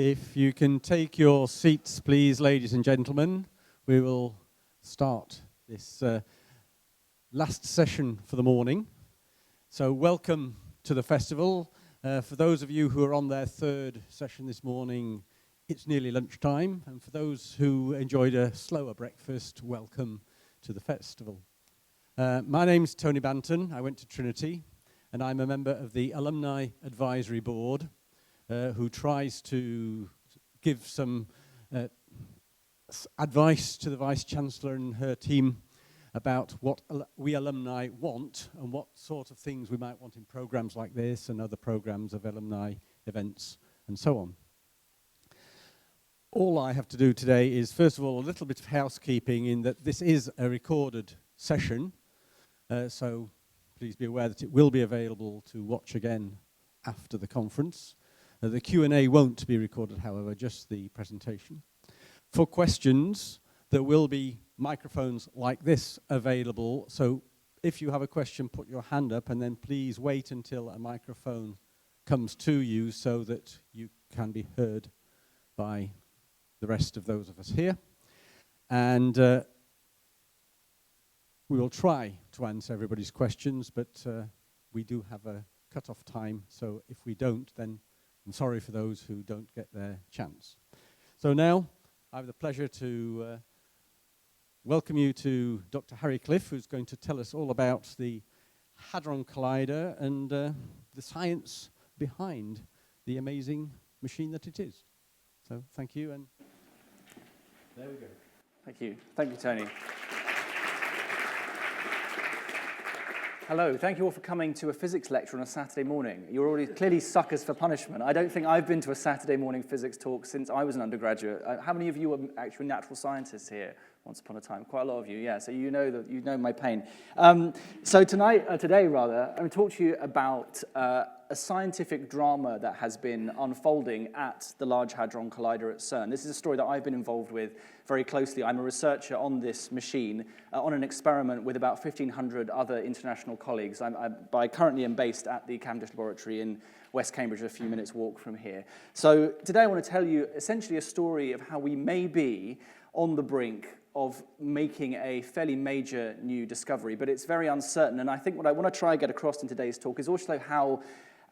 If you can take your seats, please, ladies and gentlemen, we will start this last session for the morning. So welcome to the festival. For those of you who are on their third session this morning, it's nearly lunchtime. And for those who enjoyed a slower breakfast, welcome to the festival. My name's Tony Banton. I went to Trinity, and I'm a member of the Alumni Advisory Board, who tries to give some advice to the Vice-Chancellor and her team about what we alumni want and what sort of things we might want in programs like this and other programs of alumni events and so on. All I have to do today is, first of all, a little bit of housekeeping in that this is a recorded session, so please be aware that it will be available to watch again after the conference. The Q&A won't be recorded, however, just the presentation. For questions, there will be microphones like this available, so if you have a question, put your hand up, and then please wait until a microphone comes to you so that you can be heard by the rest of those of us here. And we will try to answer everybody's questions, but we do have a cut-off time, so if we don't, then I'm sorry for those who don't get their chance. So now, I have the pleasure to welcome you to Dr. Harry Cliff, who's going to tell us all about the Hadron Collider and the science behind the amazing machine that it is. So thank you, and there we go. Thank you. Thank you, Tony. Hello, thank you all for coming to a physics lecture on a Saturday morning. You're already clearly suckers for punishment. I don't think I've been to a Saturday morning physics talk since I was an undergraduate. How many of you are actually natural scientists here? Once upon a time, quite a lot of you, yeah. So you know my pain. So today, I'm going to talk to you about a scientific drama that has been unfolding at the Large Hadron Collider at CERN. This is a story that I've been involved with very closely. I'm a researcher on this machine, on an experiment with about 1,500 other international colleagues. I currently am based at the Cavendish Laboratory in West Cambridge, a few minutes walk from here. So today I want to tell you essentially a story of how we may be on the brink of making a fairly major new discovery, but it's very uncertain. And I think what I want to try and get across in today's talk is also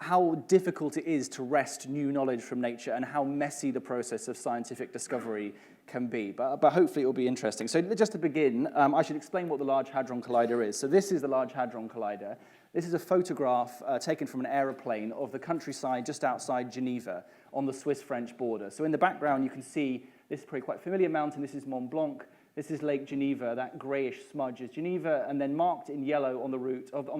how difficult it is to wrest new knowledge from nature and how messy the process of scientific discovery can be. But hopefully it will be interesting. So just to begin, I should explain what the Large Hadron Collider is. So this is the Large Hadron Collider. This is a photograph taken from an aeroplane of the countryside just outside Geneva on the Swiss-French border. So in the background you can see this is probably quite familiar mountain. This is Mont Blanc. This is Lake Geneva. That grayish smudge is Geneva, and then marked in yellow on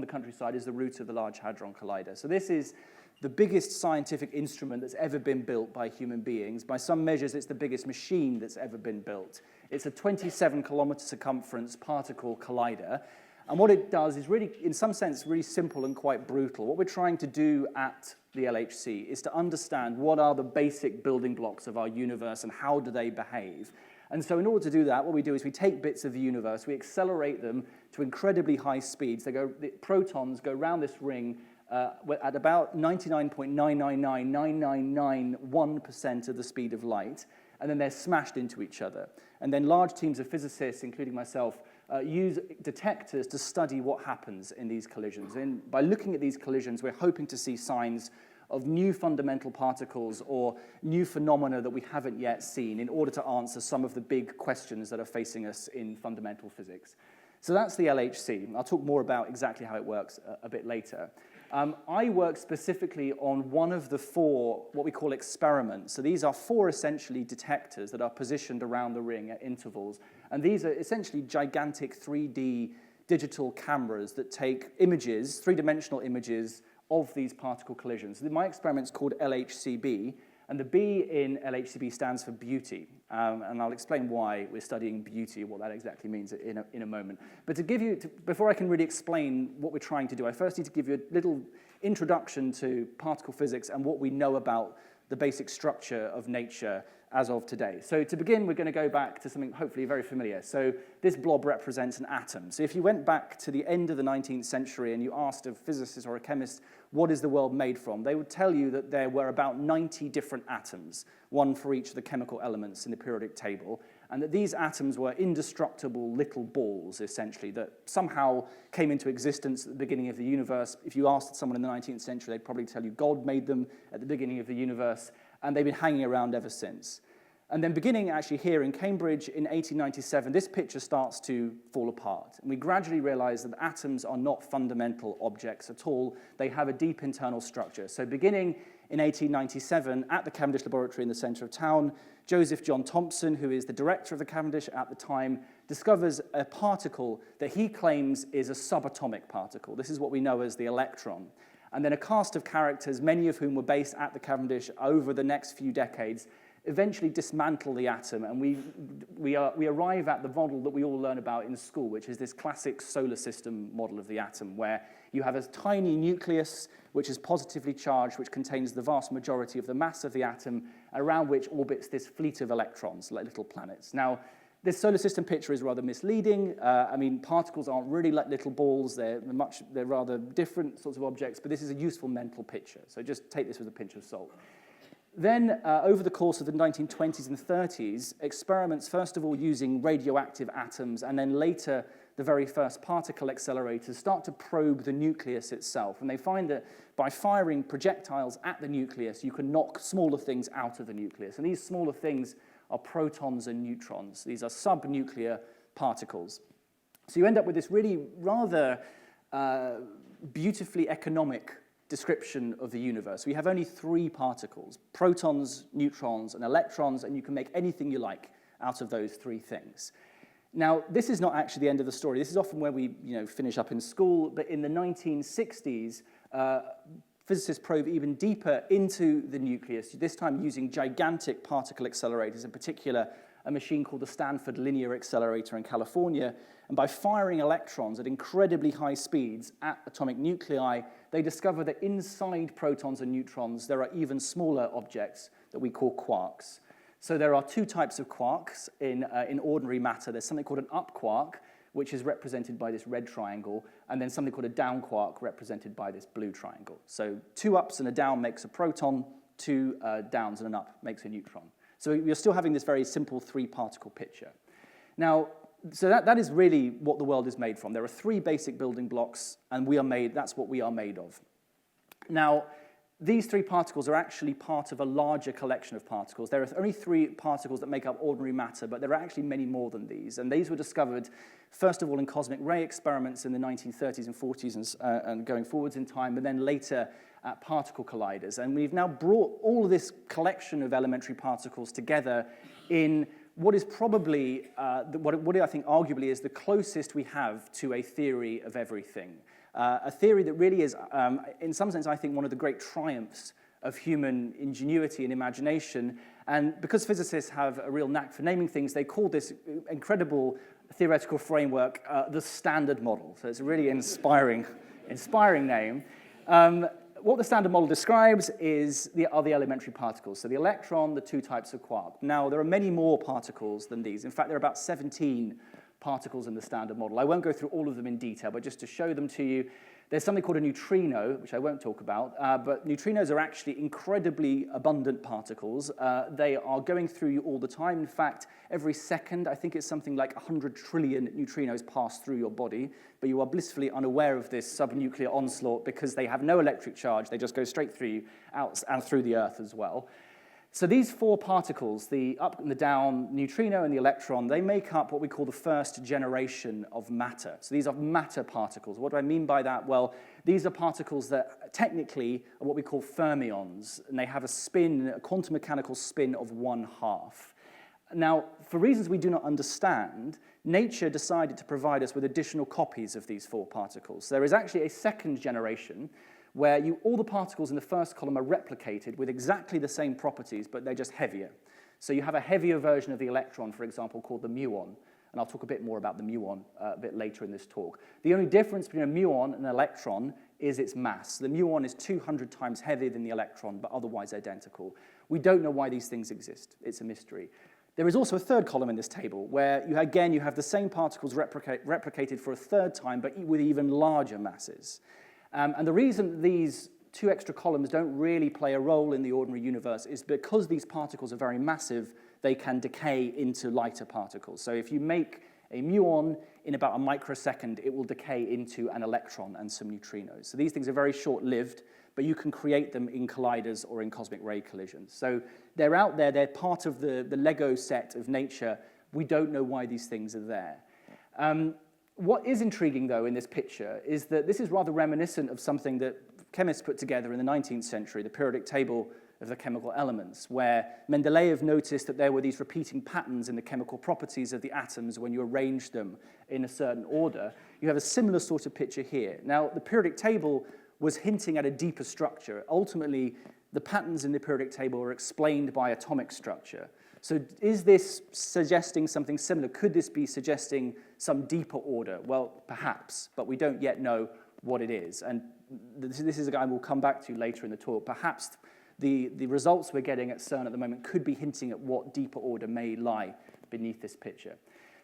the countryside is the route of the Large Hadron Collider. So this is the biggest scientific instrument that's ever been built by human beings. By some measures, it's the biggest machine that's ever been built. It's a 27-kilometer circumference particle collider, and what it does is really, in some sense, really simple and quite brutal. What we're trying to do at the LHC is to understand what are the basic building blocks of our universe and how do they behave. And so in order to do that, what we do is we take bits of the universe, we accelerate them to incredibly high speeds. The protons go around this ring at about 99.9999991% of the speed of light, and then they're smashed into each other. And then large teams of physicists, including myself, use detectors to study what happens in these collisions. And by looking at these collisions, we're hoping to see signs of new fundamental particles or new phenomena that we haven't yet seen in order to answer some of the big questions that are facing us in fundamental physics. So that's the LHC. I'll talk more about exactly how it works a bit later. I work specifically on one of the four, what we call experiments. So these are four essentially detectors that are positioned around the ring at intervals. And these are essentially gigantic 3D digital cameras that take images, three-dimensional images, of these particle collisions. My experiment's called LHCb, and the B in LHCb stands for beauty. And I'll explain why we're studying beauty, what that exactly means in a moment. But before I can really explain what we're trying to do, I first need to give you a little introduction to particle physics and what we know about the basic structure of nature as of today. So to begin, we're going to go back to something hopefully very familiar. So this blob represents an atom. So if you went back to the end of the 19th century and you asked a physicist or a chemist, what is the world made from? They would tell you that there were about 90 different atoms, one for each of the chemical elements in the periodic table, and that these atoms were indestructible little balls, essentially, that somehow came into existence at the beginning of the universe. If you asked someone in the 19th century, they'd probably tell you God made them at the beginning of the universe, and they've been hanging around ever since. And then beginning actually here in Cambridge in 1897, this picture starts to fall apart. And we gradually realize that atoms are not fundamental objects at all. They have a deep internal structure. So beginning in 1897, at the Cavendish Laboratory in the center of town, Joseph John Thomson, who is the director of the Cavendish at the time, discovers a particle that he claims is a subatomic particle. This is what we know as the electron. And then a cast of characters, many of whom were based at the Cavendish over the next few decades, eventually dismantle the atom, and we arrive at the model that we all learn about in school, which is this classic solar system model of the atom, where you have a tiny nucleus which is positively charged, which contains the vast majority of the mass of the atom, around which orbits this fleet of electrons, like little planets. Now, this solar system picture is rather misleading. I mean, particles aren't really like little balls. They're rather different sorts of objects, but this is a useful mental picture. So just take this with a pinch of salt. Then, over the course of the 1920s and 30s, experiments, first of all using radioactive atoms, and then later the very first particle accelerators, start to probe the nucleus itself. And they find that by firing projectiles at the nucleus, you can knock smaller things out of the nucleus. And these smaller things are protons and neutrons. These are subnuclear particles. So you end up with this really rather beautifully economic description of the universe. We have only three particles: protons, neutrons, and electrons, and you can make anything you like out of those three things. Now, this is not actually the end of the story. This is often where we finish up in school, but in the 1960s, physicists probe even deeper into the nucleus, this time using gigantic particle accelerators, in particular a machine called the Stanford Linear Accelerator in California. And by firing electrons at incredibly high speeds at atomic nuclei, they discover that inside protons and neutrons, there are even smaller objects that we call quarks. So there are two types of quarks in ordinary matter. There's something called an up quark, which is represented by this red triangle, and then something called a down quark, represented by this blue triangle. So two ups and a down makes a proton, two downs and an up makes a neutron. So you're still having this very simple three-particle picture. Now, so that is really what the world is made from. There are three basic building blocks, and that's what we are made of. Now, these three particles are actually part of a larger collection of particles. There are only three particles that make up ordinary matter, but there are actually many more than these. And these were discovered, first of all, in cosmic ray experiments in the 1930s and 40s and going forwards in time, and then later at particle colliders. And we've now brought all of this collection of elementary particles together in what is probably, what I think arguably is the closest we have to a theory of everything. A theory that really is, in some sense, I think, one of the great triumphs of human ingenuity and imagination. And because physicists have a real knack for naming things, they call this incredible theoretical framework the Standard Model. So it's a really inspiring name. What the Standard Model describes are the elementary particles. So the electron, the two types of quark. Now, there are many more particles than these. In fact, there are about 17 particles in the Standard Model. I won't go through all of them in detail, but just to show them to you, there's something called a neutrino, which I won't talk about, but neutrinos are actually incredibly abundant particles. They are going through you all the time. In fact, every second, I think it's something like 100 trillion neutrinos pass through your body, but you are blissfully unaware of this subnuclear onslaught because they have no electric charge. They just go straight through you, out and through the Earth as well. So these four particles, the up and the down neutrino and the electron, they make up what we call the first generation of matter. So these are matter particles. What do I mean by that? Well, these are particles that technically are what we call fermions, and they have a quantum mechanical spin of 1/2. Now, for reasons we do not understand, nature decided to provide us with additional copies of these four particles. So there is actually a second generation where all the particles in the first column are replicated with exactly the same properties, but they're just heavier. So you have a heavier version of the electron, for example, called the muon, and I'll talk a bit more about the muon a bit later in this talk. The only difference between a muon and an electron is its mass. The muon is 200 times heavier than the electron, but otherwise identical. We don't know why these things exist. It's a mystery. There is also a third column in this table where, you have the same particles replicated for a third time, but with even larger masses. And the reason these two extra columns don't really play a role in the ordinary universe is because these particles are very massive, they can decay into lighter particles. So if you make a muon in about a microsecond, it will decay into an electron and some neutrinos. So these things are very short-lived, but you can create them in colliders or in cosmic ray collisions. So they're out there, they're part of the Lego set of nature. We don't know why these things are there. What is intriguing, though, in this picture is that this is rather reminiscent of something that chemists put together in the 19th century, the periodic table of the chemical elements, where Mendeleev noticed that there were these repeating patterns in the chemical properties of the atoms when you arrange them in a certain order. You have a similar sort of picture here. Now, the periodic table was hinting at a deeper structure. Ultimately, the patterns in the periodic table are explained by atomic structure. So is this suggesting something similar? Could this be suggesting some deeper order? Well, perhaps, but we don't yet know what it is. And this is a guy we'll come back to later in the talk. Perhaps the results we're getting at CERN at the moment could be hinting at what deeper order may lie beneath this picture.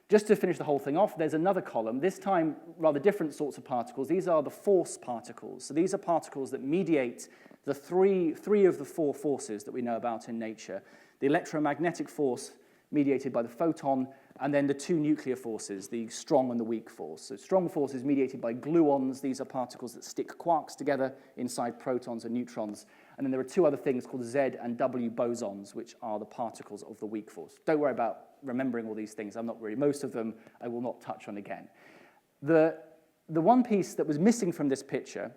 Just to finish the whole thing off, there's another column, this time rather different sorts of particles. These are the force particles. So these are particles that mediate the three of the four forces that we know about in nature. The electromagnetic force mediated by the photon, and then the two nuclear forces, the strong and the weak force. So strong force is mediated by gluons. These are particles that stick quarks together inside protons and neutrons. And then there are two other things called Z and W bosons, which are the particles of the weak force. Don't worry about remembering all these things. I'm not really. Most of them I will not touch on again. The one piece that was missing from this picture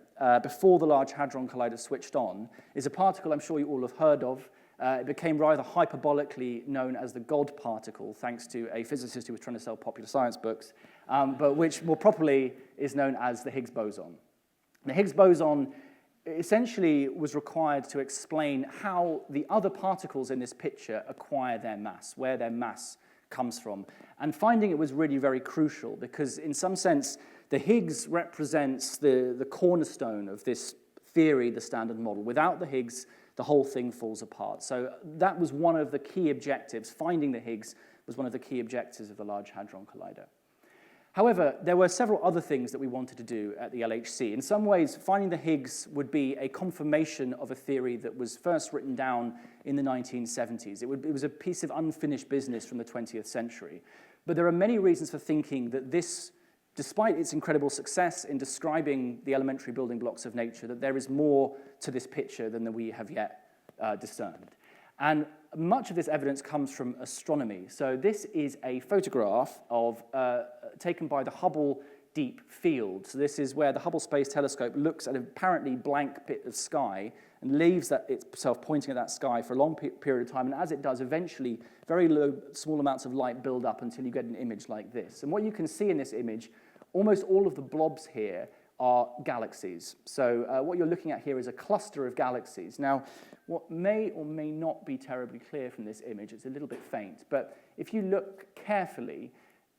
before the Large Hadron Collider switched on is a particle I'm sure you all have heard of. It became rather hyperbolically known as the God particle, thanks to a physicist who was trying to sell popular science books, but which more properly is known as the Higgs boson. The Higgs boson essentially was required to explain how the other particles in this picture acquire their mass, where their mass comes from. And finding it was really very crucial because in some sense, the Higgs represents the cornerstone of this theory, the Standard Model. Without the Higgs, the whole thing falls apart. So that was one of the key objectives. Finding the Higgs was one of the key objectives of the Large Hadron Collider. However, there were several other things that we wanted to do at the LHC. In some ways, finding the Higgs would be a confirmation of a theory that was first written down in the 1970s. It was a piece of unfinished business from the 20th century. But there are many reasons for thinking that this, despite its incredible success in describing the elementary building blocks of nature, that there is more to this picture than we have yet discerned. And much of this evidence comes from astronomy. So this is a photograph of taken by the Hubble Deep Field. So this is where the Hubble Space Telescope looks at an apparently blank bit of sky and leaves itself pointing at that sky for a long period of time. And as it does, eventually, very small amounts of light build up until you get an image like this. And what you can see in this image, almost all of the blobs here are galaxies. So what you're looking at here is a cluster of galaxies. Now, what may or may not be terribly clear from this image, it's a little bit faint, but if you look carefully,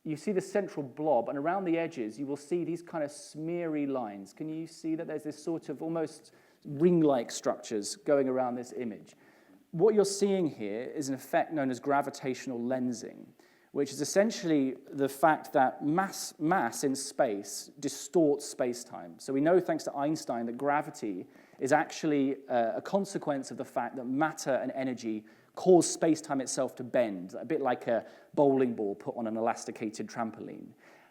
you see the central blob, and around the edges, you will see these kind of smeary lines. Can you see that there's this sort of almost ring-like structures going around this image? What you're seeing here is an effect known as gravitational lensing, which is essentially the fact that mass in space distorts space-time. So we know, thanks to Einstein, that gravity is actually a consequence of the fact that matter and energy cause space-time itself to bend, a bit like a bowling ball put on an elasticated trampoline.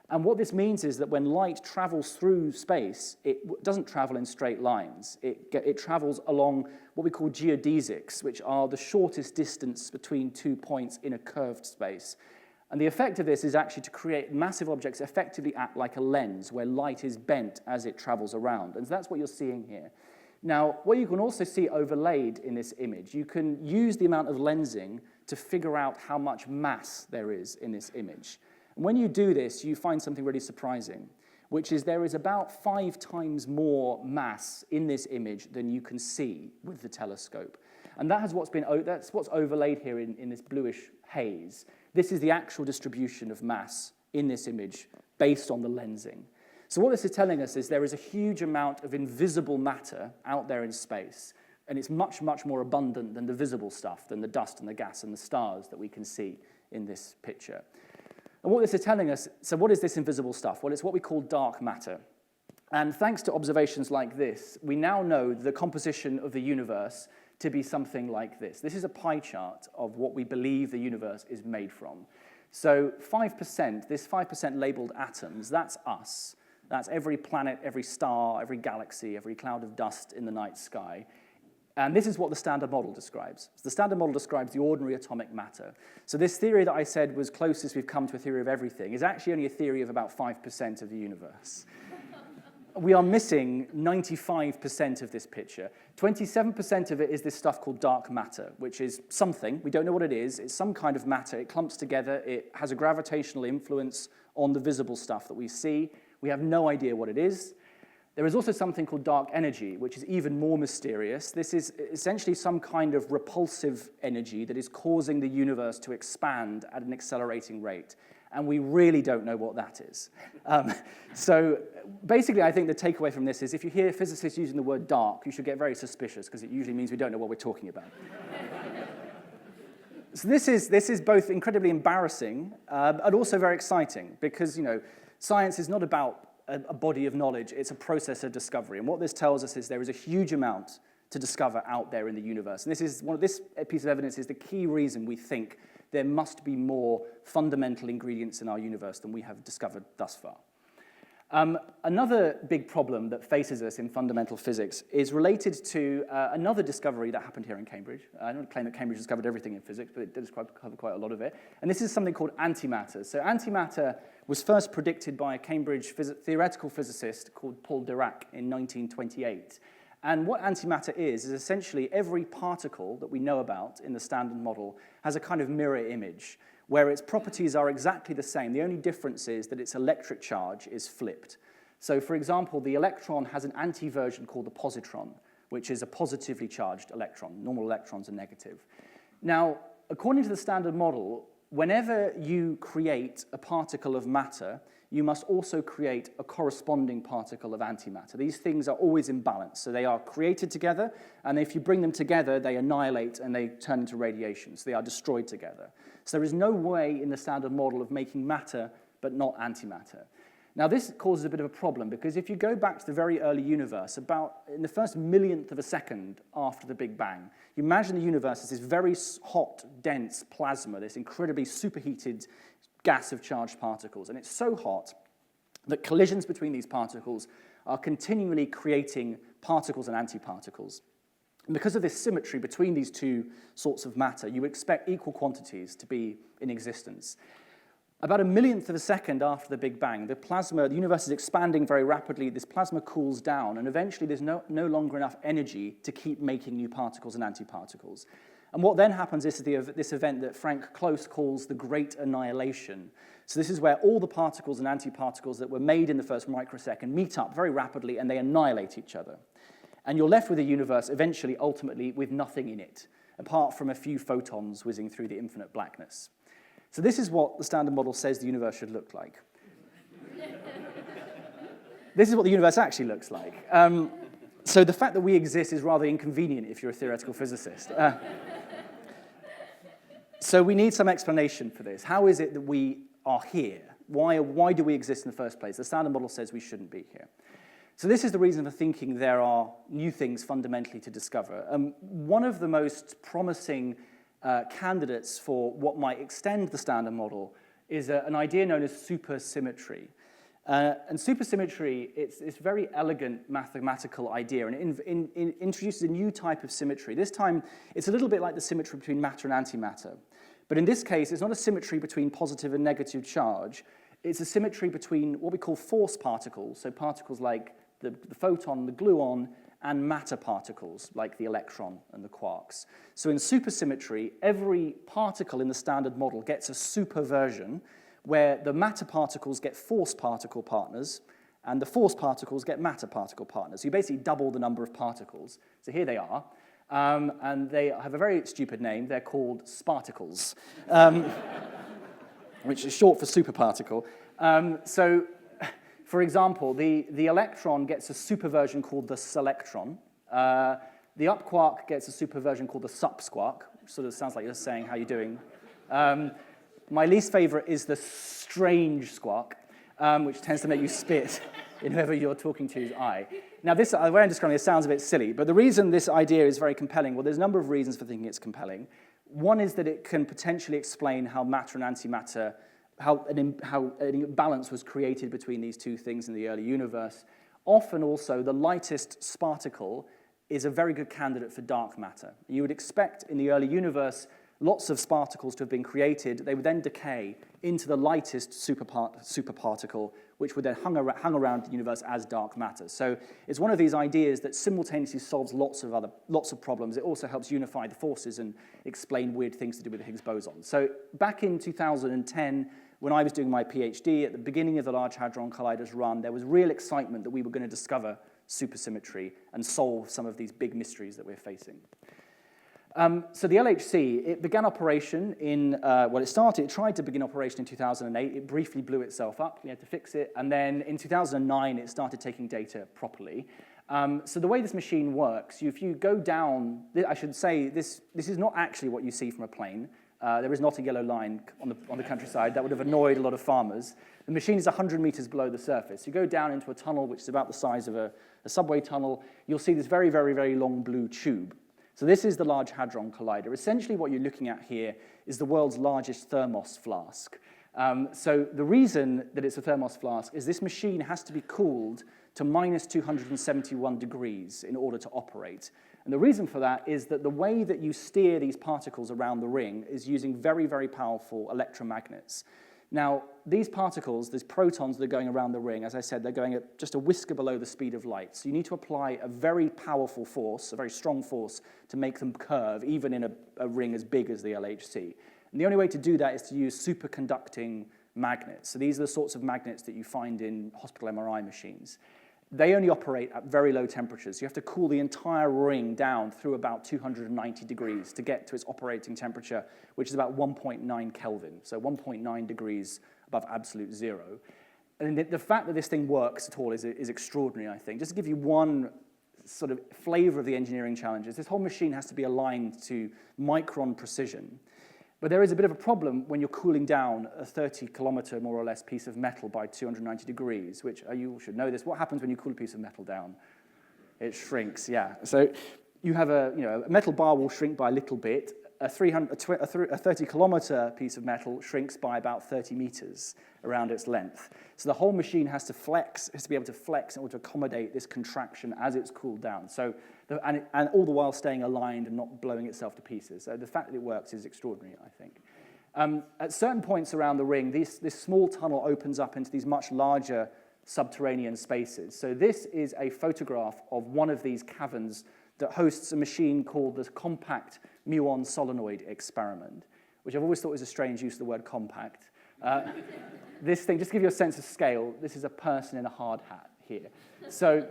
And what this means is that when light travels through space, it doesn't travel in straight lines. It travels along what we call geodesics, which are the shortest distance between 2 points in a curved space. And the effect of this is actually to create massive objects effectively act like a lens, where light is bent as it travels around. And so that's what you're seeing here. Now, what you can also see overlaid in this image, you can use the amount of lensing to figure out how much mass there is in this image. And when you do this, you find something really surprising, which is there is about 5 times more mass in this image than you can see with the telescope. And that's what's overlaid here in this bluish haze. This is the actual distribution of mass in this image based on the lensing. So what this is telling us is there is a huge amount of invisible matter out there in space, and it's much, much more abundant than the visible stuff, than the dust and the gas and the stars that we can see in this picture. And what this is telling us, so what is this invisible stuff? Well, it's what we call dark matter. And thanks to observations like this, we now know the composition of the universe to be something like this. This is a pie chart of what we believe the universe is made from. So 5%, this 5% labeled atoms, that's us. That's every planet, every star, every galaxy, every cloud of dust in the night sky. And this is what the Standard Model describes. So the Standard Model describes the ordinary atomic matter. So this theory that I said was closest we've come to a theory of everything is actually only a theory of about 5% of the universe. We are missing 95% of this picture. 27% of it is this stuff called dark matter, which is something. We don't know what it is. It's some kind of matter. It clumps together. It has a gravitational influence on the visible stuff that we see. We have no idea what it is. There is also something called dark energy, which is even more mysterious. This is essentially some kind of repulsive energy that is causing the universe to expand at an accelerating rate. And we really don't know what that is. So basically, I think the takeaway from this is if you hear physicists using the word dark, you should get very suspicious, because it usually means we don't know what we're talking about. So this is both incredibly embarrassing and also very exciting, because science is not about a body of knowledge, it's a process of discovery. And what this tells us is there is a huge amount to discover out there in the universe. And this piece of evidence is the key reason we think there must be more fundamental ingredients in our universe than we have discovered thus far. Another big problem that faces us in fundamental physics is related to another discovery that happened here in Cambridge. I don't claim that Cambridge discovered everything in physics, but it did cover quite a lot of it. And this is something called antimatter. So antimatter was first predicted by a Cambridge theoretical physicist called Paul Dirac in 1928. And what antimatter is essentially every particle that we know about in the Standard Model has a kind of mirror image, where its properties are exactly the same. The only difference is that its electric charge is flipped. So, for example, the electron has an anti-version called the positron, which is a positively charged electron. Normal electrons are negative. Now, according to the Standard Model, whenever you create a particle of matter, you must also create a corresponding particle of antimatter. These things are always in balance. So they are created together, and if you bring them together, they annihilate and they turn into radiation. So they are destroyed together. So there is no way in the Standard Model of making matter but not antimatter. Now, this causes a bit of a problem, because if you go back to the very early universe, about in the first millionth of a second after the Big Bang, you imagine the universe as this very hot, dense plasma, this incredibly superheated gas of charged particles. And it's so hot that collisions between these particles are continually creating particles and antiparticles. And because of this symmetry between these two sorts of matter, you expect equal quantities to be in existence. About a millionth of a second after the Big Bang, the universe is expanding very rapidly, this plasma cools down, and eventually there's no longer enough energy to keep making new particles and antiparticles. And what then happens is this event that Frank Close calls the Great Annihilation. So this is where all the particles and antiparticles that were made in the first microsecond meet up very rapidly and they annihilate each other. And you're left with a universe eventually, ultimately, with nothing in it, apart from a few photons whizzing through the infinite blackness. So this is what the Standard Model says the universe should look like. This is what the universe actually looks like. So the fact that we exist is rather inconvenient if you're a theoretical physicist. So we need some explanation for this. How is it that we are here? Why do we exist in the first place? The Standard Model says we shouldn't be here. So this is the reason for thinking there are new things fundamentally to discover. One of the most promising candidates for what might extend the Standard Model is an idea known as supersymmetry. And supersymmetry, it's a very elegant mathematical idea, and it introduces a new type of symmetry. This time, it's a little bit like the symmetry between matter and antimatter. But in this case, it's not a symmetry between positive and negative charge. It's a symmetry between what we call force particles, so particles like the photon, the gluon, and matter particles, like the electron and the quarks. So in supersymmetry, every particle in the Standard Model gets a super version, where the matter particles get force particle partners, and the force particles get matter particle partners. So you basically double the number of particles. So here they are, and they have a very stupid name. They're called sparticles, which is short for superparticle. So For example, the electron gets a superversion called the selectron. The up quark gets a superversion called the sup squark, which sort of sounds like you're saying, how you doing? My least favorite is the strange squark, which tends to make you spit in whoever you're talking to's eye. Now, the way I'm describing it sounds a bit silly, but the reason this idea is very compelling, well, there's a number of reasons for thinking it's compelling. One is that it can potentially explain how matter and antimatter, how an imbalance was created between these two things in the early universe. Often also, the lightest sparticle is a very good candidate for dark matter. You would expect in the early universe lots of sparticles to have been created. They would then decay into the lightest superparticle, which would then hung around the universe as dark matter. So it's one of these ideas that simultaneously solves lots of problems. It also helps unify the forces and explain weird things to do with the Higgs boson. So back in 2010, when I was doing my PhD, at the beginning of the Large Hadron Collider's run, there was real excitement that we were going to discover supersymmetry and solve some of these big mysteries that we're facing. So the LHC, it began operation in, it tried to begin operation in 2008. It briefly blew itself up. We had to fix it. And then in 2009, it started taking data properly. So the way this machine works, if you go down, I should say, this is not actually what you see from a plane. There is not a yellow line on the countryside. That would have annoyed a lot of farmers. The machine is 100 meters below the surface. You go down into a tunnel, which is about the size of a subway tunnel. You'll see this very, very, very long blue tube. So this is the Large Hadron Collider. Essentially what you're looking at here is the world's largest thermos flask. So the reason that it's a thermos flask is this machine has to be cooled to minus 271 degrees in order to operate. And the reason for that is that the way that you steer these particles around the ring is using very, very powerful electromagnets. Now, these particles, these protons that are going around the ring, as I said, they're going at just a whisker below the speed of light. So you need to apply a very powerful force, a very strong force, to make them curve, even in a ring as big as the LHC. And the only way to do that is to use superconducting magnets. So these are the sorts of magnets that you find in hospital MRI machines. They only operate at very low temperatures. You have to cool the entire ring down through about 290 degrees to get to its operating temperature, which is about 1.9 Kelvin, so 1.9 degrees above absolute zero. And the fact that this thing works at all is extraordinary, I think. Just to give you one sort of flavor of the engineering challenges, this whole machine has to be aligned to micron precision. But there is a bit of a problem when you're cooling down a 30-kilometer, more or less, piece of metal by 290 degrees, which you should know this. What happens when you cool a piece of metal down? It shrinks, yeah. So you have a metal bar will shrink by a little bit. A 30-kilometer piece of metal shrinks by about 30 meters around its length. So the whole machine has to be able to flex in order to accommodate this contraction as it's cooled down. So, and all the while staying aligned and not blowing itself to pieces. So the fact that it works is extraordinary, I think. At certain points around the ring, this small tunnel opens up into these much larger subterranean spaces. So this is a photograph of one of these caverns that hosts a machine called the compact muon solenoid experiment, which I've always thought was a strange use of the word compact. This thing, just to give you a sense of scale, this is a person in a hard hat here. So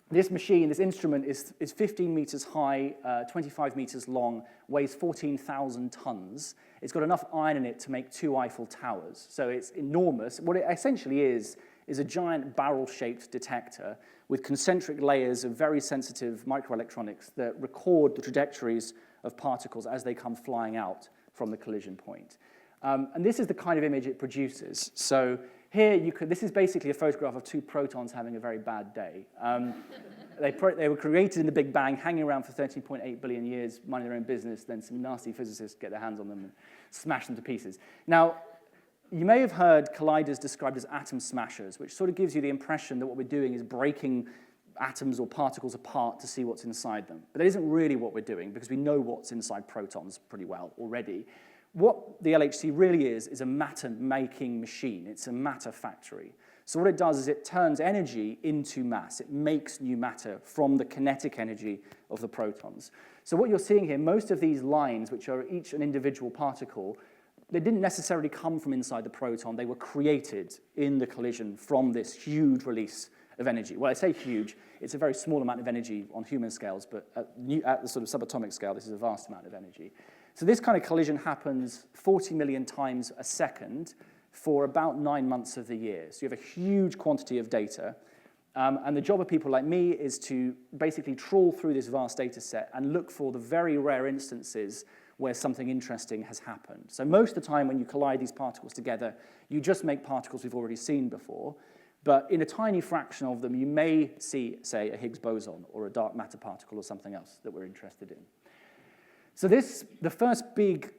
this machine, this instrument is 15 meters high, 25 meters long, weighs 14,000 tons. It's got enough iron in it to make 2 Eiffel Towers. So it's enormous. What it essentially is a giant barrel-shaped detector with concentric layers of very sensitive microelectronics that record the trajectories of particles as they come flying out from the collision point. And this is the kind of image it produces. So here, this is basically a photograph of 2 protons having a very bad day. They were created in the Big Bang, hanging around for 13.8 billion years, minding their own business. Then some nasty physicists get their hands on them and smash them to pieces. Now, you may have heard colliders described as atom smashers, which sort of gives you the impression that what we're doing is breaking atoms or particles apart to see what's inside them. But that isn't really what we're doing, because we know what's inside protons pretty well already. What the LHC really is a matter-making machine. It's a matter factory. So what it does is it turns energy into mass. It makes new matter from the kinetic energy of the protons. So what you're seeing here, most of these lines, which are each an individual particle, they didn't necessarily come from inside the proton. They were created in the collision from this huge release of energy. Well, I say huge. It's a very small amount of energy on human scales, but at the sort of subatomic scale, this is a vast amount of energy. So this kind of collision happens 40 million times a second. for about 9 months of the year. So you have a huge quantity of data. And the job of people like me is to basically trawl through this vast data set and look for the very rare instances where something interesting has happened. So most of the time when you collide these particles together, you just make particles we've already seen before. But in a tiny fraction of them, you may see, say, a Higgs boson or a dark matter particle or something else that we're interested in. So the first big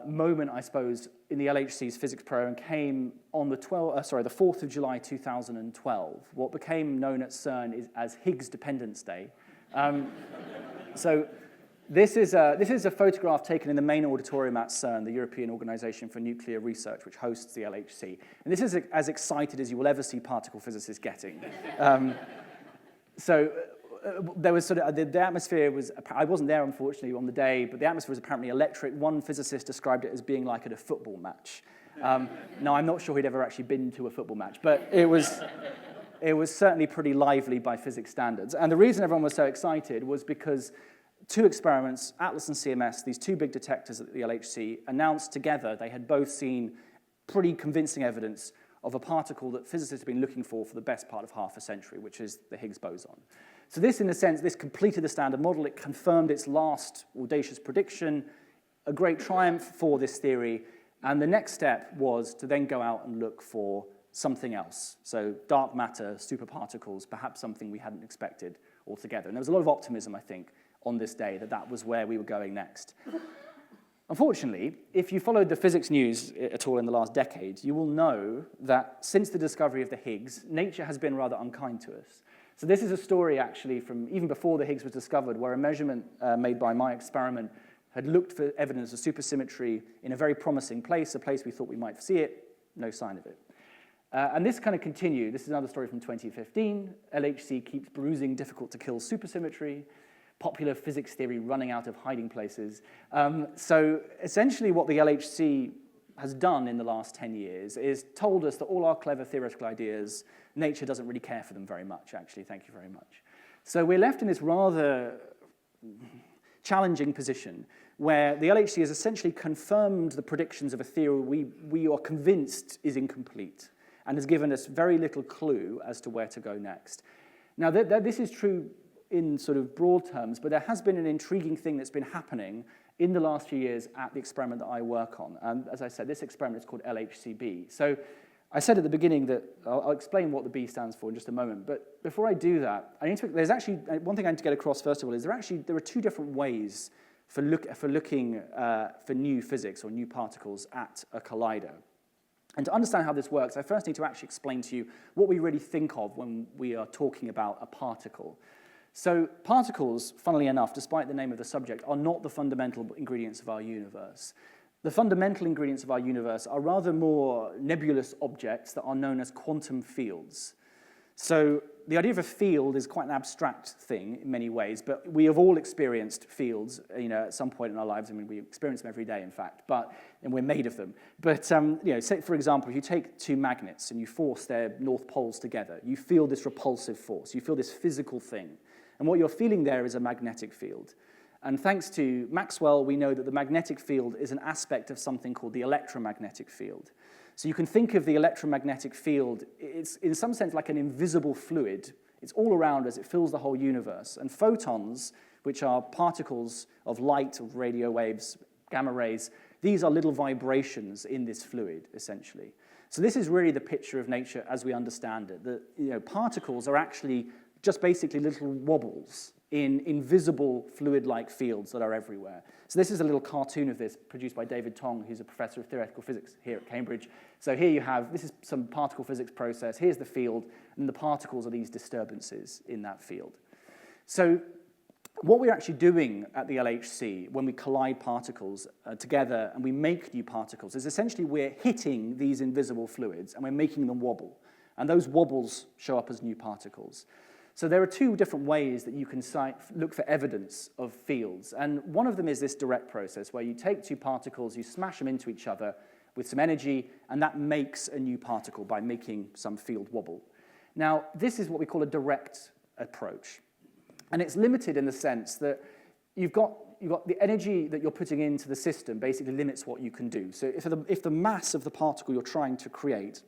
moment, I suppose, in the LHC's physics program came on the 4th of July 2012. What became known at CERN as Higgs Dependence Day. So this is a photograph taken in the main auditorium at CERN, the European Organization for Nuclear Research, which hosts the LHC. And this is as excited as you will ever see particle physicists getting. There was sort of, the atmosphere was, I wasn't there unfortunately on the day, but the atmosphere was apparently electric. One physicist described it as being like at a football match. Now, I'm not sure he'd ever actually been to a football match, but it was certainly pretty lively by physics standards. And the reason everyone was so excited was because 2 experiments, Atlas and CMS, these 2 big detectors at the LHC, announced together they had both seen pretty convincing evidence of a particle that physicists have been looking for the best part of half a century, which is the Higgs boson. So this, in a sense, this completed the standard model. It confirmed its last audacious prediction, a great triumph for this theory. And the next step was to then go out and look for something else. So dark matter, superparticles, perhaps something we hadn't expected altogether. And there was a lot of optimism, I think, on this day that was where we were going next. Unfortunately, if you followed the physics news at all in the last decade, you will know that since the discovery of the Higgs, nature has been rather unkind to us. So this is a story actually from even before the Higgs was discovered, where a measurement made by my experiment had looked for evidence of supersymmetry in a very promising place, a place we thought we might see it, no sign of it. And this kind of continued. This is another story from 2015. LHC keeps bruising difficult-to-kill supersymmetry, popular physics theory running out of hiding places. So essentially what the LHC has done in the last 10 years is told us that all our clever theoretical ideas, nature doesn't really care for them very much, actually. Thank you very much. So we're left in this rather challenging position where the LHC has essentially confirmed the predictions of a theory we are convinced is incomplete and has given us very little clue as to where to go next. Now, this is true in sort of broad terms, but there has been an intriguing thing that's been happening in the last few years at the experiment that I work on. And as I said, this experiment is called LHCb. So I said at the beginning that I'll explain what the B stands for in just a moment. But before I do that, there's actually one thing I need to get across first of all is there are 2 different ways for looking for new physics or new particles at a collider. And to understand how this works, I first need to actually explain to you what we really think of when we are talking about a particle. So particles, funnily enough, despite the name of the subject, are not the fundamental ingredients of our universe. The fundamental ingredients of our universe are rather more nebulous objects that are known as quantum fields. So the idea of a field is quite an abstract thing in many ways, but we have all experienced fields, at some point in our lives. I mean, we experience them every day, in fact, and we're made of them. But, say, for example, if you take 2 magnets and you force their north poles together, you feel this repulsive force. You feel this physical thing. And what you're feeling there is a magnetic field. And thanks to Maxwell, we know that the magnetic field is an aspect of something called the electromagnetic field. So you can think of the electromagnetic field, it's in some sense like an invisible fluid. It's all around us, it fills the whole universe. And photons, which are particles of light, of radio waves, gamma rays, these are little vibrations in this fluid, essentially. So this is really the picture of nature as we understand it. That particles are actually just basically little wobbles in invisible fluid-like fields that are everywhere. So this is a little cartoon of this produced by David Tong, who's a professor of theoretical physics here at Cambridge. So here you have, this is some particle physics process, here's the field, and the particles are these disturbances in that field. So what we're actually doing at the LHC when we collide particles together and we make new particles is essentially we're hitting these invisible fluids and we're making them wobble. And those wobbles show up as new particles. So there are 2 different ways that you can look for evidence of fields. And one of them is this direct process where you take 2 particles, you smash them into each other with some energy, and that makes a new particle by making some field wobble. Now, this is what we call a direct approach. And it's limited in the sense that you've got the energy that you're putting into the system basically limits what you can do. So if the mass of the particle you're trying to create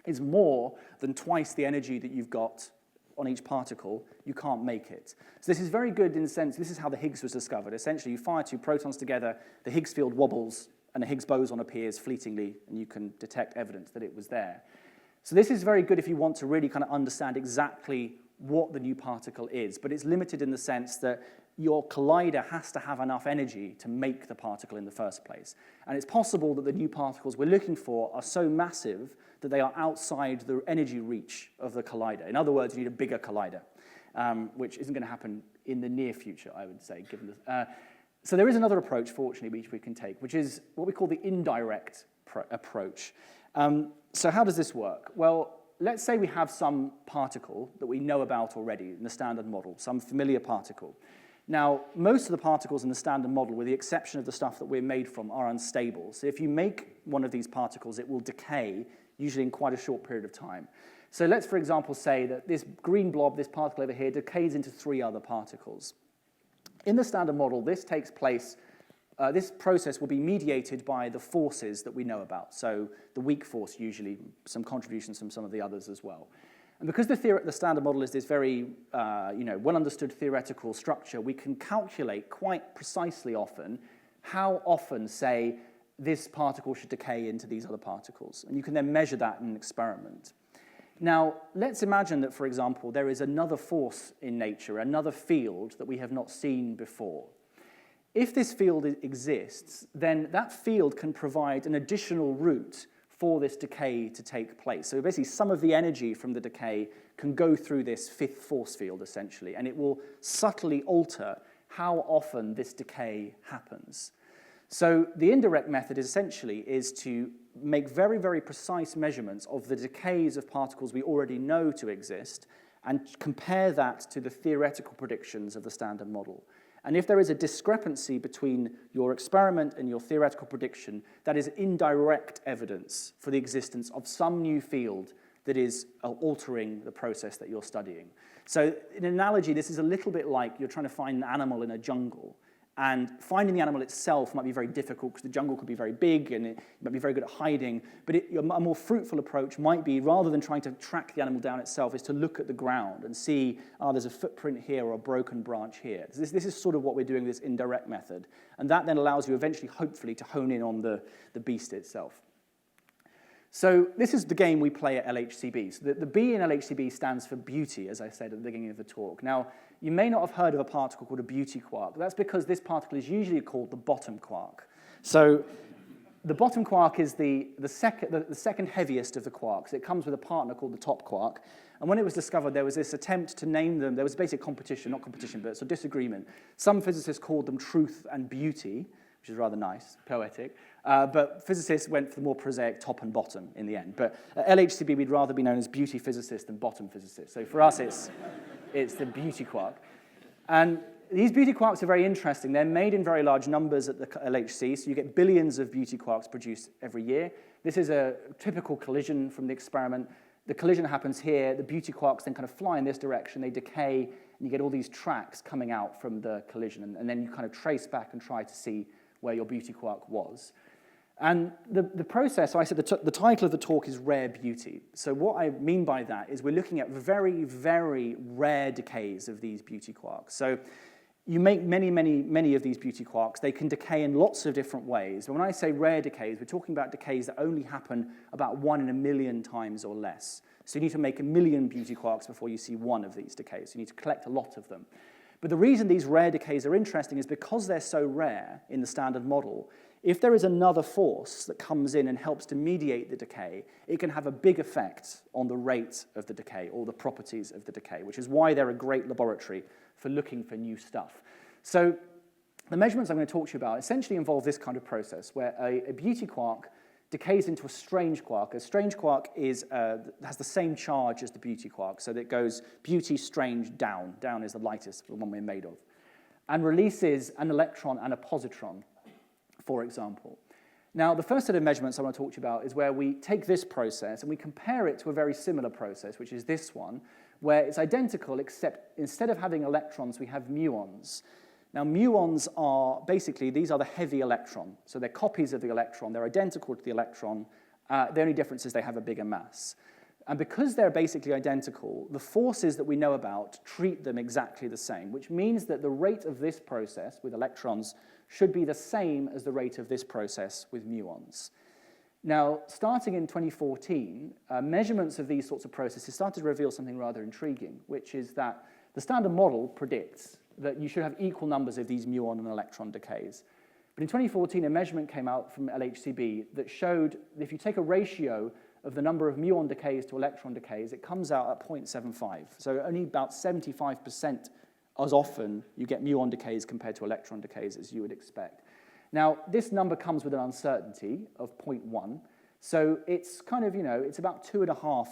is more than twice the energy that you've got on each particle, you can't make it. So this is very good in the sense, this is how the Higgs was discovered. Essentially, you fire two protons together, the Higgs field wobbles, and a Higgs boson appears fleetingly, and you can detect evidence that it was there. So this is very good if you want to really kind of understand exactly what the new particle is, but it's limited in the sense that your collider has to have enough energy to make the particle in the first place. And it's possible that the new particles we're looking for are so massive that they are outside the energy reach of the collider. In other words, you need a bigger collider, which isn't going to happen in the near future, I would say, given the, so there is another approach, fortunately, which we can take, which is what we call the indirect approach. So how does this work? Well, let's say we have some particle that we know about already in the standard model, some familiar particle. Now, most of the particles in the standard model, with the exception of the stuff that we're made from, are unstable. So if you make one of these particles, it will decay, usually in quite a short period of time. So let's, for example, say that this green blob, this particle over here, decays into 3 other particles. In the standard model, this takes place, this process will be mediated by the forces that we know about. So the weak force, usually, some contributions from some of the others as well. And because the standard model is this very well-understood theoretical structure, we can calculate quite precisely often how often, say, this particle should decay into these other particles. And you can then measure that in an experiment. Now, let's imagine that, for example, there is another force in nature, another field that we have not seen before. If this field exists, then that field can provide an additional route for this decay to take place. So basically, some of the energy from the decay can go through this fifth force field, essentially, and it will subtly alter how often this decay happens. So the indirect method is to make very, very precise measurements of the decays of particles we already know to exist and compare that to the theoretical predictions of the standard model. And if there is a discrepancy between your experiment and your theoretical prediction, that is indirect evidence for the existence of some new field that is altering the process that you're studying. So in an analogy, this is a little bit like you're trying to find an animal in a jungle. And finding the animal itself might be very difficult because the jungle could be very big and it might be very good at hiding. But a more fruitful approach might be, rather than trying to track the animal down itself, is to look at the ground and see, there's a footprint here or a broken branch here. This is sort of what we're doing with this indirect method. And that then allows you eventually, hopefully, to hone in on the beast itself. So this is the game we play at LHCb. So the B in LHCb stands for beauty, as I said at the beginning of the talk. Now, you may not have heard of a particle called a beauty quark. That's because this particle is usually called the bottom quark. So the bottom quark is the second heaviest of the quarks. It comes with a partner called the top quark. And when it was discovered, there was this attempt to name them. There was basically competition, not competition, but a disagreement. Some physicists called them truth and beauty, which is rather nice, poetic. But physicists went for the more prosaic top and bottom in the end. But at LHCb, we'd rather be known as beauty physicist than bottom physicist. So for us, it's the beauty quark. And these beauty quarks are very interesting. They're made in very large numbers at the LHC, so you get billions of beauty quarks produced every year. This is a typical collision from the experiment. The collision happens here. The beauty quarks then kind of fly in this direction. They decay, and you get all these tracks coming out from the collision. And then you kind of trace back and try to see where your beauty quark was. And the process, so I said the title of the talk is Rare Beauty. So what I mean by that is we're looking at very, very rare decays of these beauty quarks. So you make many of these beauty quarks. They can decay in lots of different ways. But when I say rare decays, we're talking about decays that only happen about 1 in a million times or less. So you need to make 1 million beauty quarks before you see one of these decays. You need to collect a lot of them. But the reason these rare decays are interesting is because they're so rare in the standard model, if there is another force that comes in and helps to mediate the decay, it can have a big effect on the rate of the decay or the properties of the decay, which is why they're a great laboratory for looking for new stuff. So the measurements I'm going to talk to you about essentially involve this kind of process, where a beauty quark decays into a strange quark. A strange quark has the same charge as the beauty quark, so that it goes beauty, strange, down. Down is the lightest, the one we're made of. And releases an electron and a positron, for example. Now, the first set of measurements I want to talk to you about is where we take this process and we compare it to a very similar process, which is this one, where it's identical, except instead of having electrons, we have muons. Now, muons are basically, these are the heavy electron. So they're copies of the electron. They're identical to the electron. The only difference is they have a bigger mass. And because they're basically identical, the forces that we know about treat them exactly the same, which means that the rate of this process with electrons should be the same as the rate of this process with muons. Now, starting in 2014, measurements of these sorts of processes started to reveal something rather intriguing, which is that the standard model predicts that you should have equal numbers of these muon and electron decays. But in 2014, a measurement came out from LHCb that showed that if you take a ratio of the number of muon decays to electron decays, it comes out at 0.75. So only about 75% as often you get muon decays compared to electron decays as you would expect. Now, this number comes with an uncertainty of 0.1. So it's kind of, it's about 2.5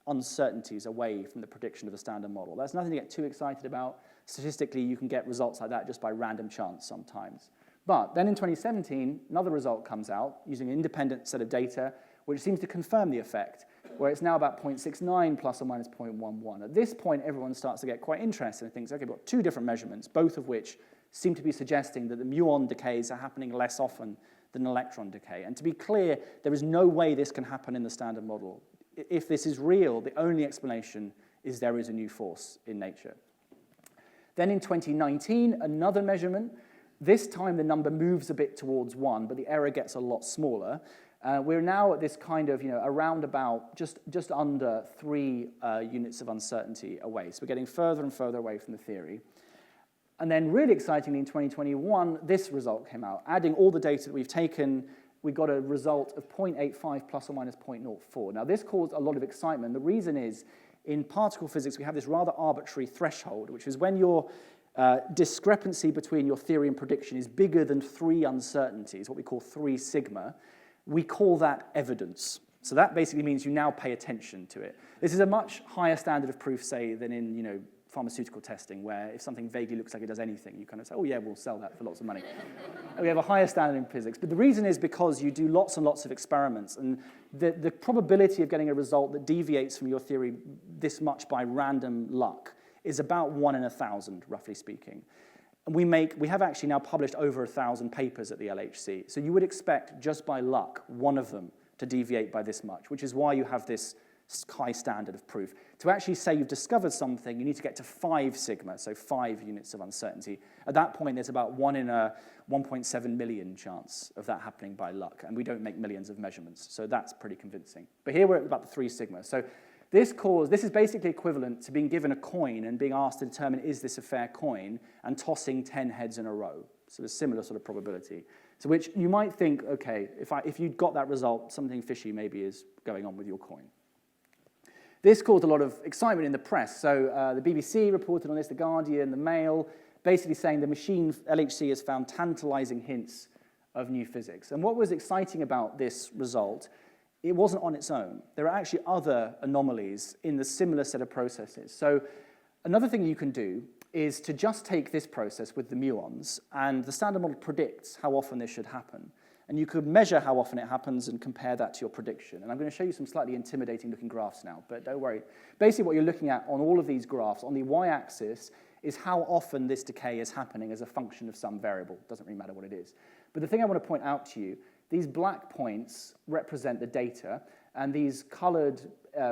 uncertainties away from the prediction of the standard model. That's nothing to get too excited about. Statistically, you can get results like that just by random chance sometimes. But then in 2017, another result comes out using an independent set of data, which seems to confirm the effect, where it's now about 0.69 plus or minus 0.11. At this point, everyone starts to get quite interested and thinks, okay, we've got two different measurements, both of which seem to be suggesting that the muon decays are happening less often than electron decay. And to be clear, there is no way this can happen in the standard model. If this is real, the only explanation is there is a new force in nature. Then in 2019, another measurement. This time the number moves a bit towards 1, but the error gets a lot smaller. We're now at this kind of, around about just under 3 units of uncertainty away. So we're getting further and further away from the theory. And then really excitingly in 2021, this result came out. Adding all the data that we've taken, we got a result of 0.85 plus or minus 0.04. Now this caused a lot of excitement. The reason is, in particle physics, we have this rather arbitrary threshold, which is when your discrepancy between your theory and prediction is bigger than 3 uncertainties, what we call 3 sigma, we call that evidence. So that basically means you now pay attention to it. This is a much higher standard of proof, say, than in pharmaceutical testing, where if something vaguely looks like it does anything, you kind of say, oh yeah, we'll sell that for lots of money. We have a higher standard in physics. But the reason is because you do lots and lots of experiments, and the probability of getting a result that deviates from your theory this much by random luck is about 1 in 1,000, roughly speaking. And we have actually now published over 1,000 papers at the LHC. So you would expect, just by luck, one of them to deviate by this much, which is why you have this high standard of proof. To actually say you've discovered something, you need to get to 5 sigma, so 5 units of uncertainty. At that point, there's about 1 in a 1.7 million chance of that happening by luck, and we don't make millions of measurements, so that's pretty convincing. But here we're at about the 3 sigma. So this is basically equivalent to being given a coin and being asked to determine, is this a fair coin, and tossing 10 heads in a row. So a similar sort of probability. So which you might think, okay, if you'd got that result, something fishy maybe is going on with your coin. This caused a lot of excitement in the press. So the BBC reported on this, The Guardian, the Mail, basically saying the machine LHC has found tantalising hints of new physics. And what was exciting about this result, it wasn't on its own. There are actually other anomalies in the similar set of processes. So another thing you can do is to just take this process with the muons, and the standard model predicts how often this should happen. And you could measure how often it happens and compare that to your prediction. And I'm going to show you some slightly intimidating looking graphs now, but don't worry. Basically what you're looking at on all of these graphs, on the y-axis, is how often this decay is happening as a function of some variable. Doesn't really matter what it is. But the thing I want to point out to you, these black points represent the data, and these colored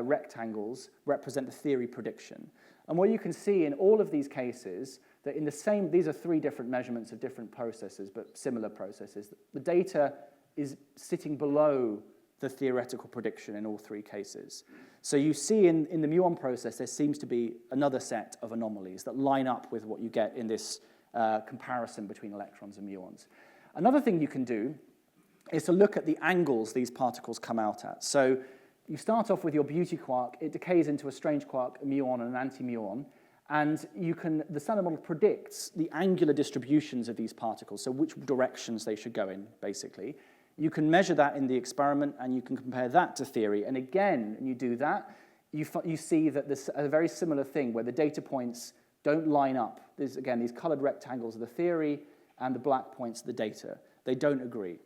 rectangles represent the theory prediction. And what you can see in all of these cases, that in the same, these are 3 different measurements of different processes, but similar processes. The data is sitting below the theoretical prediction in all 3 cases. So you see in the muon process, there seems to be another set of anomalies that line up with what you get in this comparison between electrons and muons. Another thing you can do is to look at the angles these particles come out at. So you start off with your beauty quark, it decays into a strange quark, a muon and an anti-muon, and the standard model predicts the angular distributions of these particles, so which directions they should go in, basically. You can measure that in the experiment, and you can compare that to theory, and again, when you do that, you see that there's a very similar thing where the data points don't line up. There's, again, these colored rectangles are the theory, and the black points are the data. They don't agree.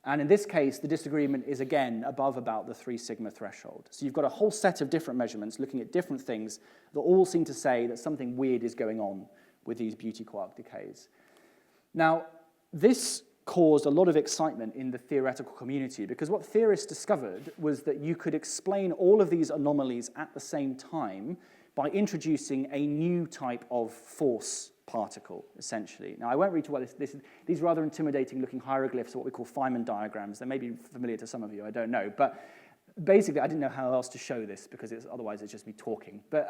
And in this case, the disagreement is, again, above about the 3 sigma threshold. So you've got a whole set of different measurements looking at different things that all seem to say that something weird is going on with these beauty quark decays. Now, this caused a lot of excitement in the theoretical community because what theorists discovered was that you could explain all of these anomalies at the same time by introducing a new type of force particle, essentially. Now, I won't read to what these rather intimidating-looking hieroglyphs are what we call Feynman diagrams. They may be familiar to some of you, I don't know. But basically, I didn't know how else to show this because otherwise it's just me talking. But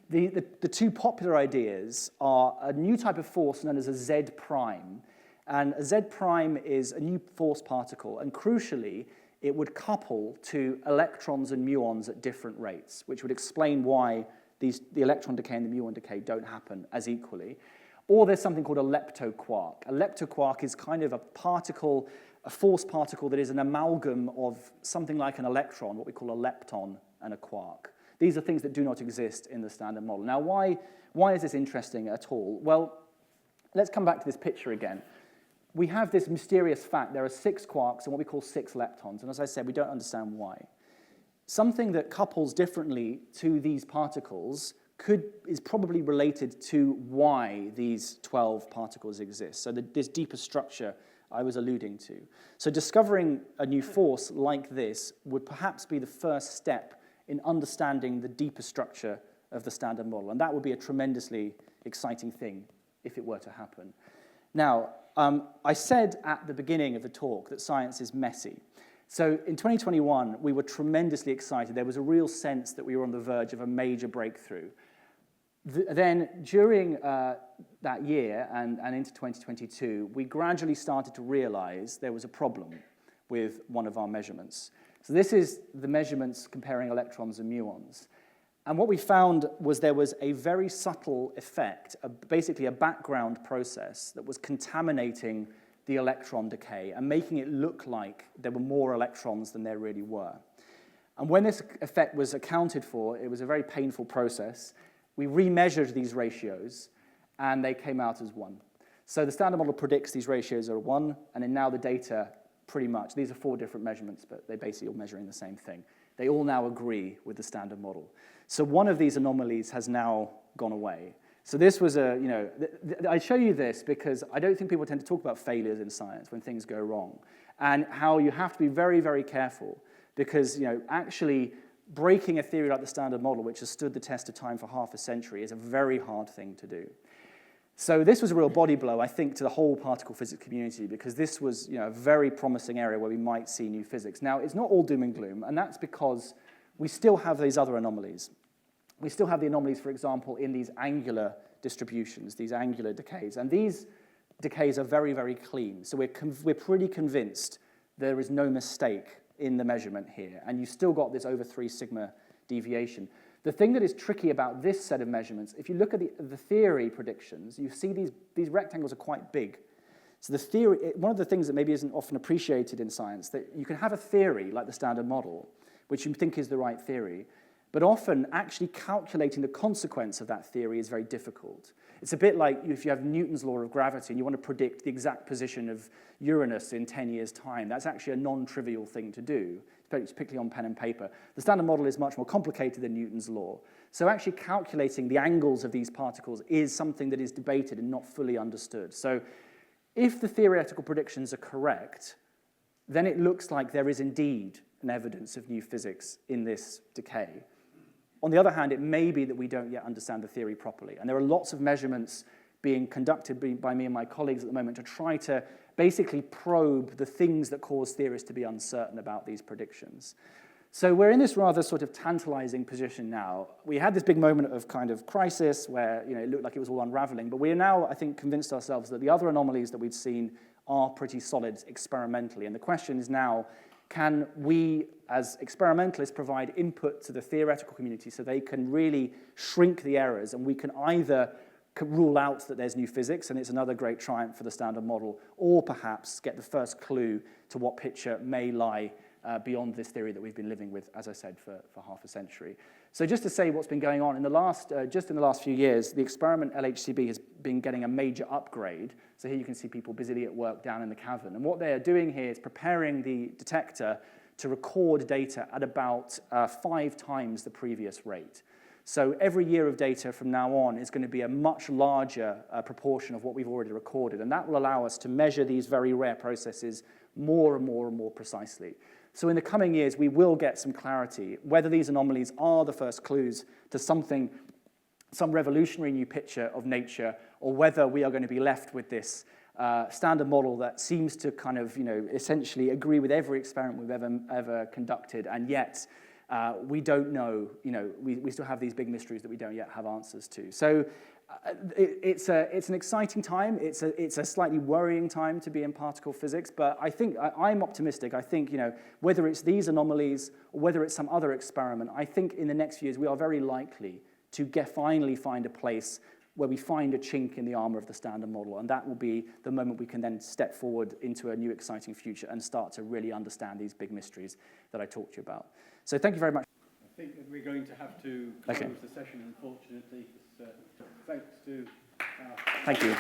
the two popular ideas are a new type of force known as a Z prime. And a Z prime is a new force particle. And crucially, it would couple to electrons and muons at different rates, which would explain why the electron decay and the muon decay don't happen as equally. Or there's something called a leptoquark. A leptoquark is kind of a particle, a force particle that is an amalgam of something like an electron, what we call a lepton, and a quark. These are things that do not exist in the standard model. Now, why is this interesting at all? Well, let's come back to this picture again. We have this mysterious fact. There are 6 quarks and what we call 6 leptons. And as I said, we don't understand why. Something that couples differently to these particles is probably related to why these 12 particles exist. So this deeper structure I was alluding to. So discovering a new force like this would perhaps be the first step in understanding the deeper structure of the standard model. And that would be a tremendously exciting thing if it were to happen. Now, I said at the beginning of the talk that science is messy. So in 2021, we were tremendously excited. There was a real sense that we were on the verge of a major breakthrough. Then during that year and into 2022, we gradually started to realize there was a problem with one of our measurements. So this is the measurements comparing electrons and muons. And what we found was there was a very subtle effect, basically a background process that was contaminating the electron decay and making it look like there were more electrons than there really were. And when this effect was accounted for, it was a very painful process. We remeasured these ratios, and they came out as 1. So the standard model predicts these ratios are 1, and then now the data pretty much, these are 4 different measurements, but they basically all measuring the same thing. They all now agree with the standard model. So one of these anomalies has now gone away. So this was I show you this because I don't think people tend to talk about failures in science when things go wrong, and how you have to be very, very careful because, actually breaking a theory like the standard model, which has stood the test of time for half a century, is a very hard thing to do. So this was a real body blow, I think, to the whole particle physics community because this was, a very promising area where we might see new physics. Now, it's not all doom and gloom, and that's because we still have these other anomalies. We still have the anomalies, for example, in these angular distributions, these angular decays. And these decays are very, very clean. So we're pretty convinced there is no mistake in the measurement here. And you've still got this over 3 sigma deviation. The thing that is tricky about this set of measurements, if you look at the theory predictions, you see these rectangles are quite big. So the theory, one of the things that maybe isn't often appreciated in science, that you can have a theory like the standard model, which you think is the right theory, but often actually calculating the consequence of that theory is very difficult. It's a bit like if you have Newton's law of gravity and you want to predict the exact position of Uranus in 10 years' time. That's actually a non-trivial thing to do, particularly on pen and paper. The standard model is much more complicated than Newton's law. So actually calculating the angles of these particles is something that is debated and not fully understood. So if the theoretical predictions are correct, then it looks like there is indeed an evidence of new physics in this decay. On the other hand, it may be that we don't yet understand the theory properly. And there are lots of measurements being conducted by me and my colleagues at the moment to try to basically probe the things that cause theorists to be uncertain about these predictions. So we're in this rather sort of tantalizing position now. We had this big moment of kind of crisis where it looked like it was all unraveling, but we are now, I think, convinced ourselves that the other anomalies that we've seen are pretty solid experimentally. And the question is now, can we, as experimentalists, provide input to the theoretical community so they can really shrink the errors, and we can either rule out that there's new physics, and it's another great triumph for the standard model, or perhaps get the first clue to what picture may lie beyond this theory that we've been living with, as I said, for half a century. So just to say what's been going on, just in the last few years, the experiment LHCb has been getting a major upgrade. So here you can see people busily at work down in the cavern. And what they are doing here is preparing the detector to record data at about 5 times the previous rate. So every year of data from now on is going to be a much larger proportion of what we've already recorded, and that will allow us to measure these very rare processes more and more and more precisely. So in the coming years, we will get some clarity whether these anomalies are the first clues to something, some revolutionary new picture of nature, or whether we are going to be left with this standard model that seems to kind of, essentially agree with every experiment we've ever conducted, and yet we don't know, we still have these big mysteries that we don't yet have answers to. So it's an exciting time. It's a slightly worrying time to be in particle physics, but I think I'm optimistic. I think, whether it's these anomalies or whether it's some other experiment, I think in the next few years we are very likely to finally find a place where we find a chink in the armor of the standard model, and that will be the moment we can then step forward into a new exciting future and start to really understand these big mysteries that I talked to you about. So thank you very much. I think that we're going to have to close the session, unfortunately. Thanks to Thank you.